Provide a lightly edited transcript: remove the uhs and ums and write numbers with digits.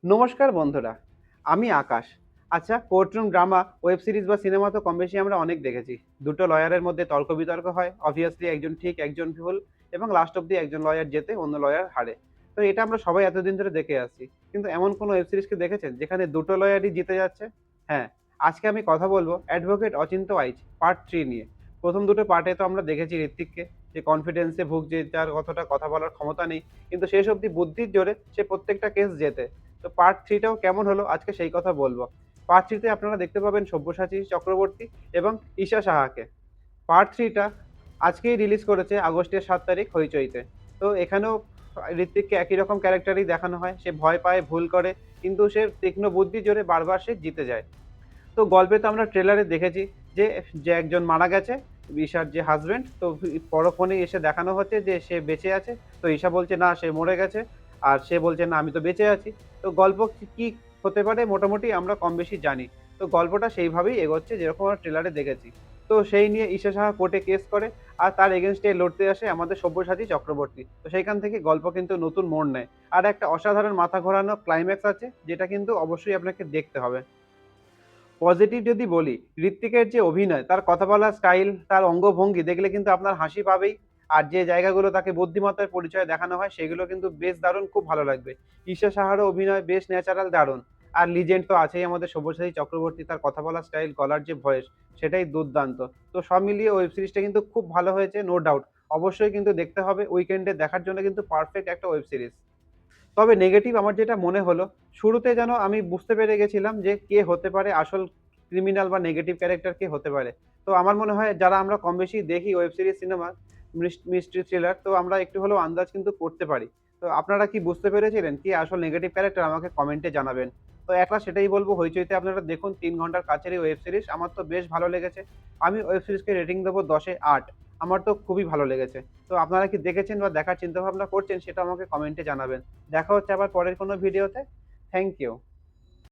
নমস্কার বন্ধুরা, আমি আকাশ। আচ্ছা, কোর্টরুম ড্রামা, ওয়েব সিরিজ বা সিনেমা তো কম বেশি আমরা অনেক দেখেছি। দুটো লয়ারের মধ্যে তর্ক বিতর্ক হয়, অবভিয়াসলি একজন ঠিক একজন ভুল, এবং লাস্ট অব্দি একজন লয়ার জেতে অন্য লয়ার হারে। তো এটা আমরা সবাই এতদিন ধরে দেখে আসছি। কিন্তু এমন কোনো ওয়েব সিরিজকে দেখেছেন যেখানে দুটো লয়ারই জিতে যাচ্ছে? হ্যাঁ, আজকে আমি কথা বলবো অ্যাডভোকেট অচিন্ত আইচ পার্ট 3 নিয়ে। প্রথম দুটো পার্টে তো আমরা দেখেছি ঋত্বিককে, যে কনফিডেন্সে ভুগছে, যার অতটা কথা বলার ক্ষমতা নেই, কিন্তু শেষ অব্দি বুদ্ধির জোরে সে প্রত্যেকটা কেস জেতে। তো পার্ট 3 টাও কেমন হলো আজকে সেই কথা বলবো। পার্ট 3 তে আপনারা দেখতে পাবেন সব্যসাচী চক্রবর্তী এবং ঈশা সাহাকে। পার্ট 3 টা আজকেই রিলিজ করেছে আগস্টের 7 তারিখ হইচইতে। তো এখানেও ঋত্বিককে একই রকম ক্যারেক্টারই দেখানো হয়। সে ভয় পায়, ভুল করে, কিন্তু সে তীক্ষ্ণ বুদ্ধির জোরে বারবার সে জিতে যায়। তো গল্পে তো আমরা ট্রেলারে দেখেছি যে যে একজন মারা গেছে, ঈশার যে হাজবেন্ড। তো পরক্ষণে এসে দেখানো হচ্ছে যে সে বেঁচে আছে। তো ঈশা বলছে না সে মরে গেছে, আর সে বলছে না আমি তো বেঁচে আছি। তো গল্প কি কি হতে পারে মোটামুটি আমরা কম বেশি জানি। তো গল্পটা সেইভাবেই এগোচ্ছে যেরকম আমরা ট্রেলারে দেখেছি। তো সেই নিয়ে ঈশা সাহা কোর্টে কেস করে, আর তার এগেনস্টে লড়তে আসে আমাদের সব্যসাচী চক্রবর্তী। তো সেইখান থেকে গল্প কিন্তু নতুন মোড় নেয়, আর একটা অসাধারণ মাথা ঘোরানো ক্লাইম্যাক্স আছে, যেটা কিন্তু অবশ্যই আপনাকে দেখতে হবে। পজিটিভ যদি বলি, ঋত্বিকের যে অভিনয়, তার কথা বলার স্টাইল, তার অঙ্গভঙ্গি দেখলে কিন্তু আপনার হাসি পাবেই। আর যে জায়গাগুলো তাকে বুদ্ধিমত্তার পরিচয় দেখানো হয় সেগুলো কিন্তু বেশ দারুণ, খুব ভালো লাগবে। ঈশা সাহারও অভিনয় বেশ ন্যাচারাল, দারুণ। আর লিজেন্ড তো আছেই আমাদের সব্যসাচী চক্রবর্তী, তার কথা বলার স্টাইল, গলার যে ভয়েস, সেটাই দুর্দান্ত। তো সব মিলিয়ে ওয়েব সিরিজটা কিন্তু খুব ভালো হয়েছে, নো ডাউট। অবশ্যই কিন্তু দেখতে হবে, উইকেন্ডে দেখার জন্য কিন্তু পারফেক্ট একটা ওয়েব সিরিজ। তবে নেগেটিভ আমার যেটা মনে হলো, শুরুতে যেন আমি বুঝতে পেরে গেছিলাম যে কে হতে পারে আসল ক্রিমিনাল বা নেগেটিভ ক্যারেক্টার কে হতে পারে। তো আমার মনে হয় যারা আমরা কম বেশি দেখি web series, cinema, mystery thriller, তো আমরা একটু হলেও আন্দাজ কিন্তু করতে পারি। তো আপনারা কি বুঝতে পেরেছিলেন কি আসল নেগেটিভ ক্যারেক্টার? আমাকে কমেন্টে জানাবেন। তো একলা সেটাই বলবো, হইচইতে আপনারা দেখুন, 3 ঘন্টার কাছেরই ওয়েব সিরিজ, আমার তো বেশ ভালো লেগেছে। আমি ওয়েব সিরিজকে রেটিং দেবো 10-এ 8। আমার তো খুবই ভালো লেগেছে। তো আপনারা কি দেখেছেন বা দেখার চিন্তা ভাবনা করছেন সেটা আমাকে কমেন্টে জানাবেন। দেখা হচ্ছে আবার পরের কোনো ভিডিওতে। Thank you.